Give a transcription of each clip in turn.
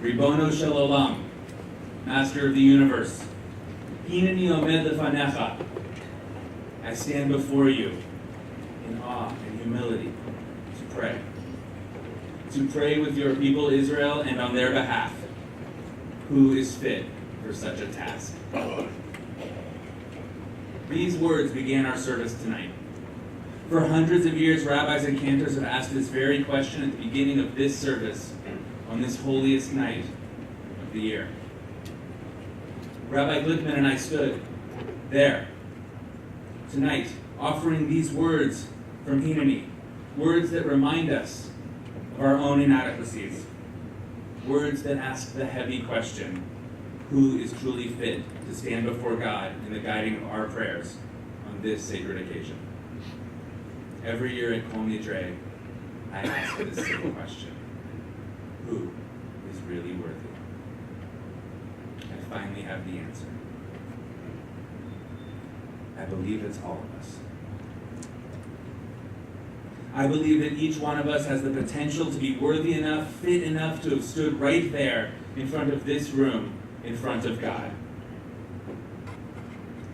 Ribono shel olam, Master of the universe, Hineni omed lefanecha, I stand before you in awe and humility to pray. To pray with your people Israel and on their behalf. Who is fit for such a task? These words began our service tonight. For hundreds of years, rabbis and cantors have asked this very question at the beginning of this service on this holiest night of the year. Rabbi Glickman and I stood there tonight offering these words from Hineni, words that remind us of our own inadequacies, words that ask the heavy question, who is truly fit to stand before God in the guiding of our prayers on this sacred occasion? Every year at Kol Nidre, I ask this same question. Who is really worthy? I finally have the answer. I believe it's all of us. I believe that each one of us has the potential to be worthy enough, fit enough to have stood right there in front of this room, in front of God.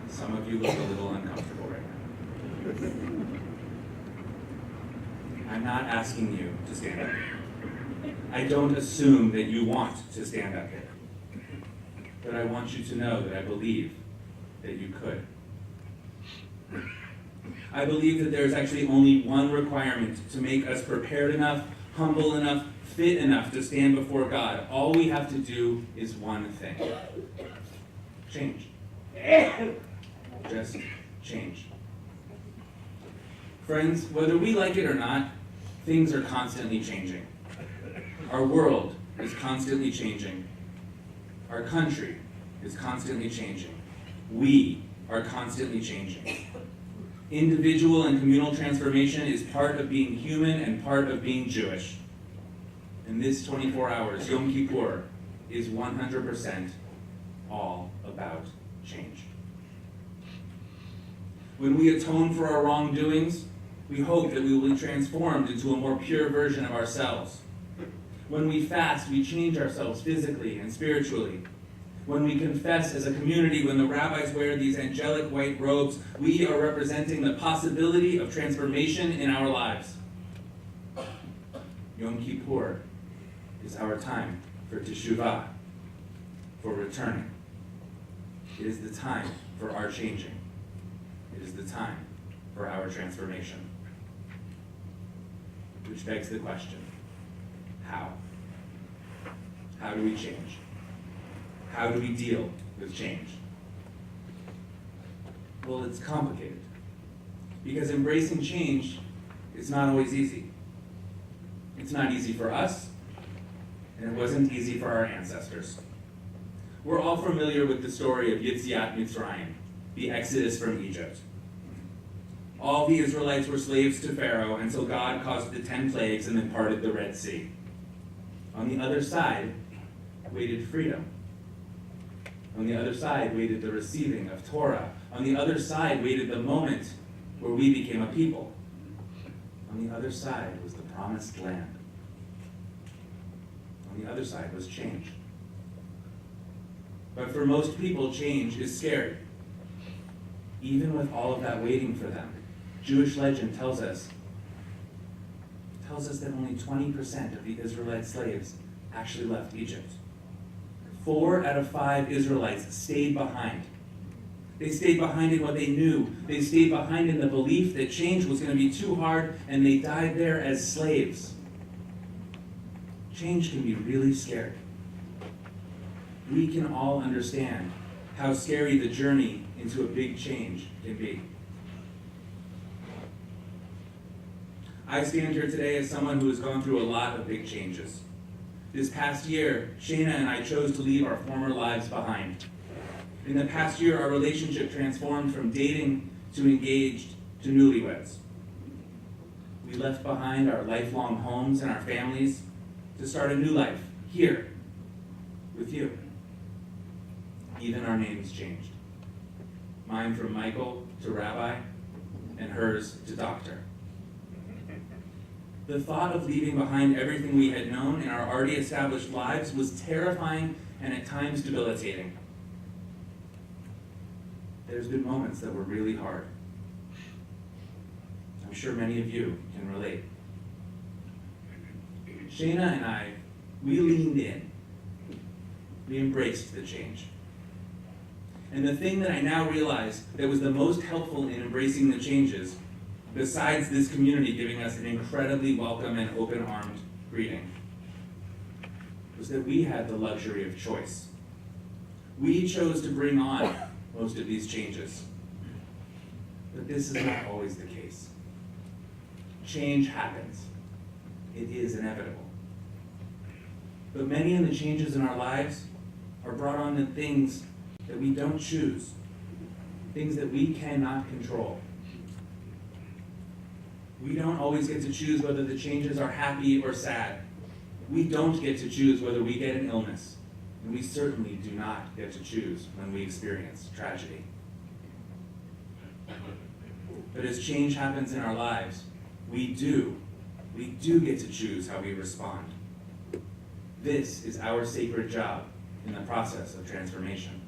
Some of you look a little uncomfortable right now. I'm not asking you to stand up. I don't assume that you want to stand up here. But I want you to know that I believe that you could. I believe that there is actually only one requirement to make us prepared enough, humble enough, fit enough to stand before God. All we have to do is one thing. Change. Just change. Friends, whether we like it or not, things are constantly changing. Our world is constantly changing. Our country is constantly changing. We are constantly changing. Individual and communal transformation is part of being human and part of being Jewish. And this 24 hours, Yom Kippur, is 100% all about change. When we atone for our wrongdoings, we hope that we will be transformed into a more pure version of ourselves. When we fast, we change ourselves physically and spiritually. When we confess as a community, when the rabbis wear these angelic white robes, we are representing the possibility of transformation in our lives. Yom Kippur is our time for teshuvah, for returning. It is the time for our changing. It is the time for our transformation. Which begs the question, how? How do we change? How do we deal with change? Well, it's complicated. Because embracing change is not always easy. It's not easy for us, and it wasn't easy for our ancestors. We're all familiar with the story of Yetziat Mitzrayim, the Exodus from Egypt. All the Israelites were slaves to Pharaoh until God caused the 10 plagues and then parted the Red Sea. On the other side waited freedom. On the other side waited the receiving of Torah. On the other side waited the moment where we became a people. On the other side was the promised land. On the other side was change. But for most people, change is scary. Even with all of that waiting for them, Jewish legend tells us that only 20% of the Israelite slaves actually left Egypt. 4 out of 5 Israelites stayed behind. They stayed behind in what they knew. They stayed behind in the belief that change was going to be too hard, and they died there as slaves. Change can be really scary. We can all understand how scary the journey into a big change can be. I stand here today as someone who has gone through a lot of big changes. This past year, Shayna and I chose to leave our former lives behind. In the past year, our relationship transformed from dating to engaged to newlyweds. We left behind our lifelong homes and our families to start a new life here with you. Even our names changed. Mine from Michael to Rabbi, and hers to Doctor. The thought of leaving behind everything we had known in our already established lives was terrifying and at times debilitating. There's been moments that were really hard. I'm sure many of you can relate. Shayna and I, we leaned in. We embraced the change. And the thing that I now realize that was the most helpful in embracing the changes, besides this community giving us an incredibly welcome and open-armed greeting, was that we had the luxury of choice. We chose to bring on most of these changes. But this is not always the case. Change happens. It is inevitable. But many of the changes in our lives are brought on to things that we don't choose, things that we cannot control. We don't always get to choose whether the changes are happy or sad. We don't get to choose whether we get an illness, and we certainly do not get to choose when we experience tragedy. But as change happens in our lives, we do get to choose how we respond. This is our sacred job in the process of transformation.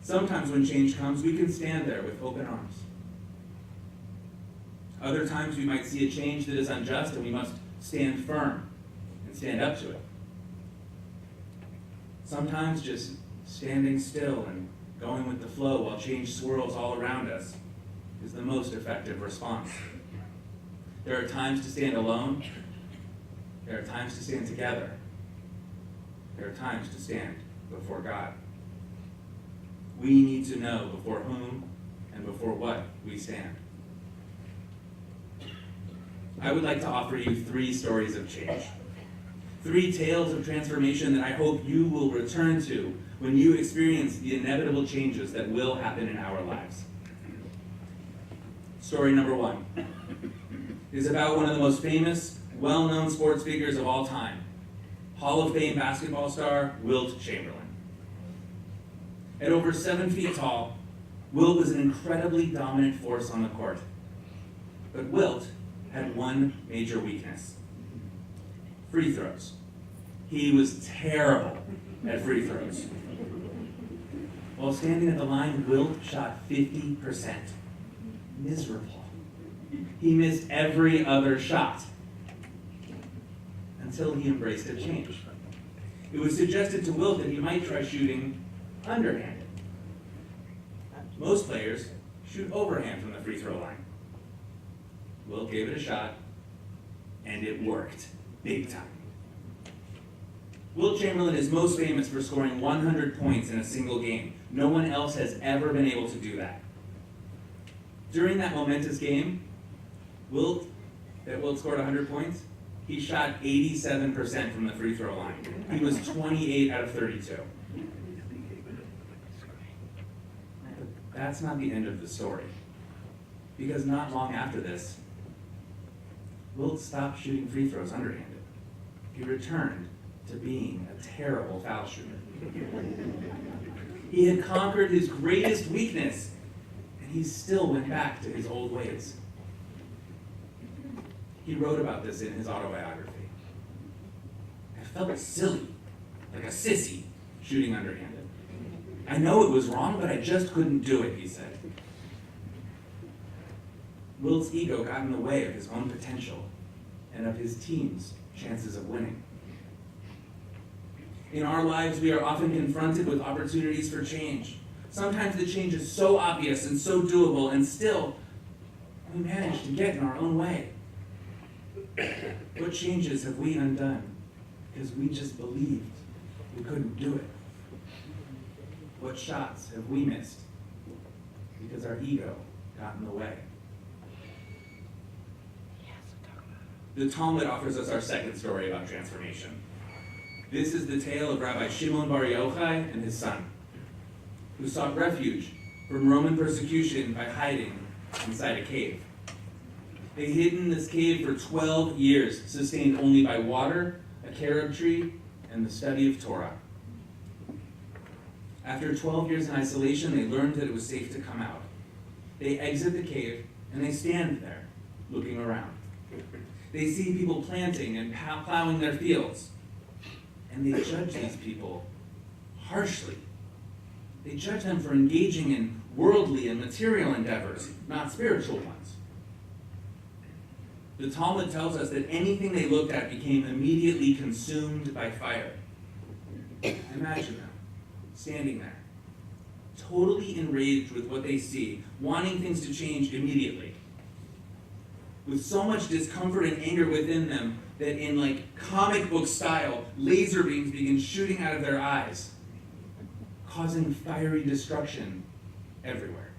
Sometimes when change comes, we can stand there with open arms. Other times we might see a change that is unjust and we must stand firm and stand up to it. Sometimes just standing still and going with the flow while change swirls all around us is the most effective response. There are times to stand alone. There are times to stand together. There are times to stand before God. We need to know before whom and before what we stand. I would like to offer you 3 stories of change. 3 tales of transformation that I hope you will return to when you experience the inevitable changes that will happen in our lives. Story number 1 is about one of the most famous, well-known sports figures of all time, Hall of Fame basketball star Wilt Chamberlain. At over 7 feet tall, Wilt was an incredibly dominant force on the court. But Wilt had one major weakness: free throws. He was terrible at free throws. While standing at the line, Wilt shot 50%. Miserable. He missed every other shot until he embraced a change. It was suggested to Wilt that he might try shooting underhanded. Most players shoot overhand from the free throw line. Wilt gave it a shot, and it worked big time. Wilt Chamberlain is most famous for scoring 100 points in a single game. No one else has ever been able to do that. During that momentous game, Wilt scored 100 points, he shot 87% from the free throw line. He was 28 out of 32. But that's not the end of the story. Because not long after this, Wilt stopped shooting free throws underhanded. He returned to being a terrible foul shooter. He had conquered his greatest weakness, and he still went back to his old ways. He wrote about this in his autobiography. I felt silly, like a sissy, shooting underhanded. I know it was wrong, but I just couldn't do it, he said. Wilt's ego got in the way of his own potential and of his team's chances of winning. In our lives, we are often confronted with opportunities for change. Sometimes the change is so obvious and so doable, and still, we manage to get in our own way. What changes have we undone because we just believed we couldn't do it? What shots have we missed because our ego got in the way? The Talmud offers us our second story about transformation. This is the tale of Rabbi Shimon Bar Yochai and his son, who sought refuge from Roman persecution by hiding inside a cave. They hid in this cave for 12 years, sustained only by water, a carob tree, and the study of Torah. After 12 years in isolation, they learned that it was safe to come out. They exit the cave, and they stand there, looking around. They see people planting and plowing their fields, and they judge these people harshly. They judge them for engaging in worldly and material endeavors, not spiritual ones. The Talmud tells us that anything they looked at became immediately consumed by fire. Imagine them, standing there, totally enraged with what they see, wanting things to change immediately, with so much discomfort and anger within them that in like comic book style, laser beams begin shooting out of their eyes, causing fiery destruction everywhere.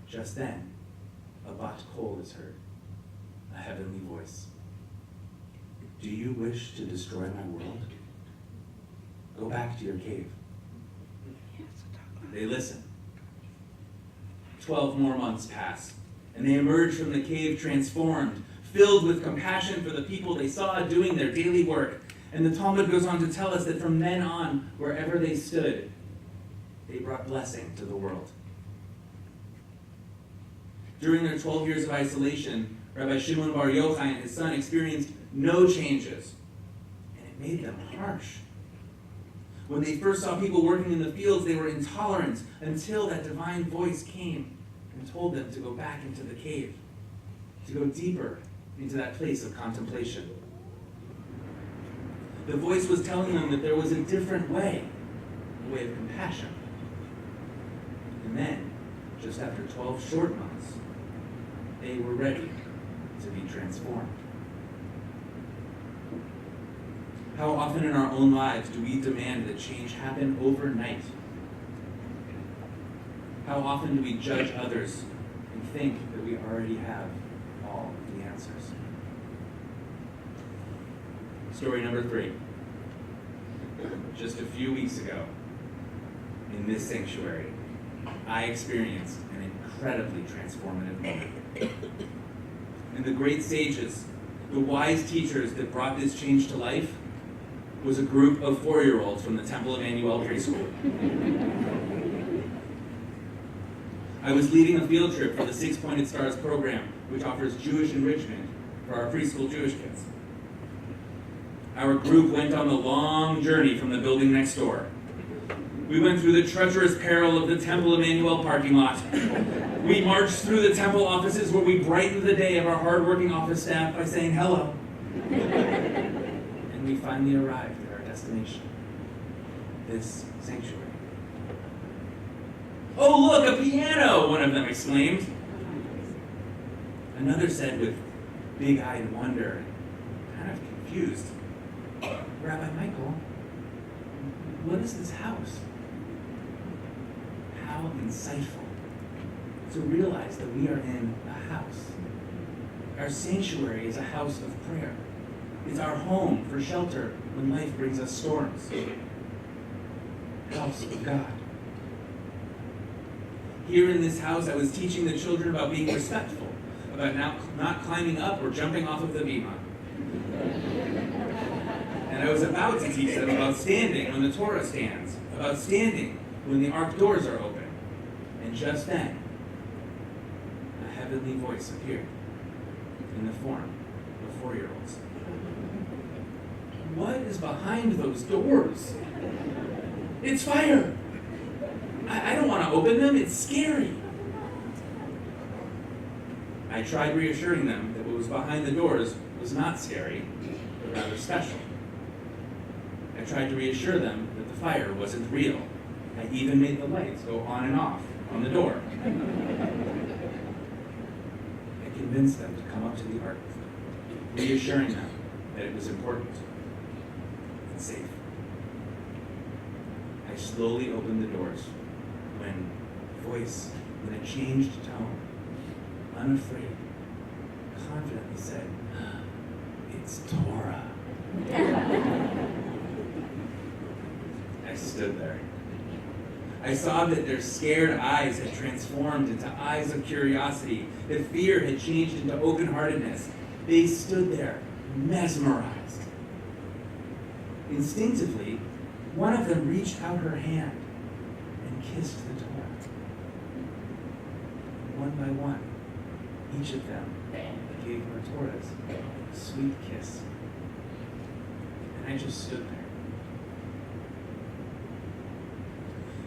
Just then, a bat kol is heard, a heavenly voice. Do you wish to destroy my world? Go back to your cave. They listen. 12 more months pass, and they emerge from the cave transformed, filled with compassion for the people they saw doing their daily work. And the Talmud goes on to tell us that from then on, wherever they stood, they brought blessing to the world. During their 12 years of isolation, Rabbi Shimon Bar Yochai and his son experienced no changes, and it made them harsh. When they first saw people working in the fields, they were intolerant until that divine voice came and told them to go back into the cave, to go deeper into that place of contemplation. The voice was telling them that there was a different way, a way of compassion. And then, just after 12 short months, they were ready to be transformed. How often in our own lives do we demand that change happen overnight? How often do we judge others and think that we already have all of the answers? Story number 3. Just a few weeks ago, in this sanctuary, I experienced an incredibly transformative moment. And the great sages, the wise teachers that brought this change to life, was a group of 4-year-olds from the Temple Emanu-El preschool. I was leading a field trip for the 6 Pointed Stars program, which offers Jewish enrichment for our preschool Jewish kids. Our group went on the long journey from the building next door. We went through the treacherous peril of the Temple Emanu-El parking lot. We marched through the temple offices where we brightened the day of our hardworking office staff by saying hello. And we finally arrived at our destination, this sanctuary. "Oh, look, a piano!" one of them exclaimed. Another said with big-eyed wonder, kind of confused, "Rabbi Michael, what is this house?" How insightful to realize that we are in a house. Our sanctuary is a house of prayer. It's our home for shelter when life brings us storms. House of God. Here in this house, I was teaching the children about being respectful, about not climbing up or jumping off of the bima. And I was about to teach them about standing when the Torah stands, about standing when the ark doors are open. And just then, a heavenly voice appeared in the form of 4-year-olds. What is behind those doors? It's fire! I don't want to open them, it's scary. I tried reassuring them that what was behind the doors was not scary, but rather special. I tried to reassure them that the fire wasn't real. I even made the lights go on and off on the door. I convinced them to come up to the ark, reassuring them that it was important and safe. I slowly opened the doors when a voice in a changed tone, unafraid, confidently said, "It's Torah." I stood there. I saw that their scared eyes had transformed into eyes of curiosity, that fear had changed into open-heartedness. They stood there, mesmerized. Instinctively, one of them reached out her hand and kissed the Torah. One by one, Each of them gave her Torahs a sweet kiss. And I just stood there.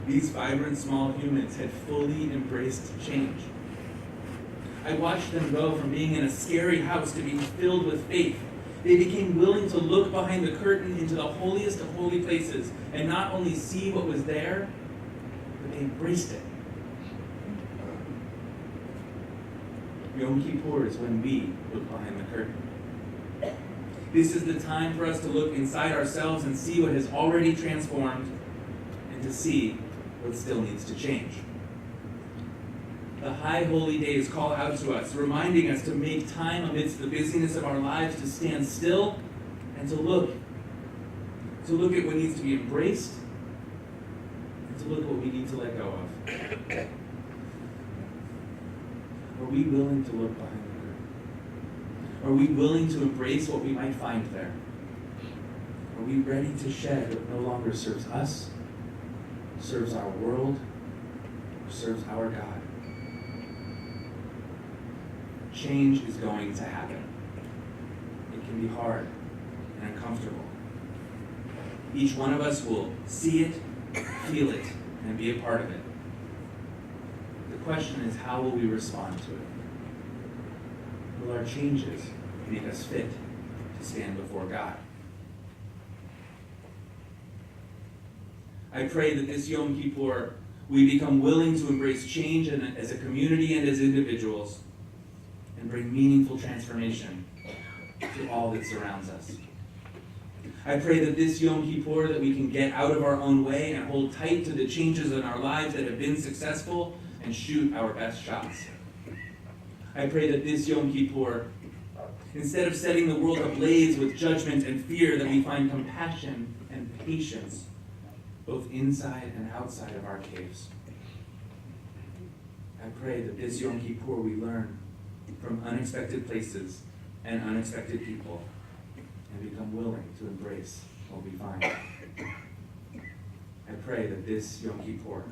These vibrant small humans had fully embraced change. I watched them go from being in a scary house to being filled with faith. They became willing to look behind the curtain into the holiest of holy places and not only see what was there, but they embraced it. Yom Kippur is when we look behind the curtain. This is the time for us to look inside ourselves and see what has already transformed and to see what still needs to change. The high holy days call out to us, reminding us to make time amidst the busyness of our lives to stand still and to look at what needs to be embraced and to look at what we need to let go of. Are we willing to look behind the curtain? Are we willing to embrace what we might find there? Are we ready to shed what no longer serves us, serves our world, or serves our God? Change is going to happen. It can be hard and uncomfortable. Each one of us will see it, feel it, and be a part of it. The question is, how will we respond to it? Will our changes make us fit to stand before God? I pray that this Yom Kippur we become willing to embrace change as a community and as individuals and bring meaningful transformation to all that surrounds us. I pray that this Yom Kippur that we can get out of our own way and hold tight to the changes in our lives that have been successful and shoot our best shots. I pray that this Yom Kippur, instead of setting the world ablaze with judgment and fear, that we find compassion and patience both inside and outside of our caves. I pray that this Yom Kippur we learn from unexpected places and unexpected people and become willing to embrace what we find. I pray that this Yom Kippur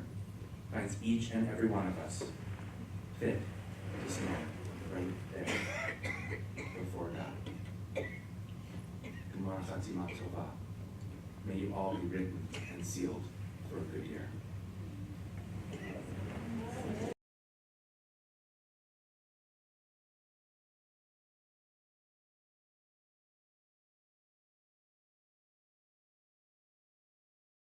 finds each and every one of us fit to stand right there before God. Gemara Chatzimah Tova. May you all be written and sealed for a good year.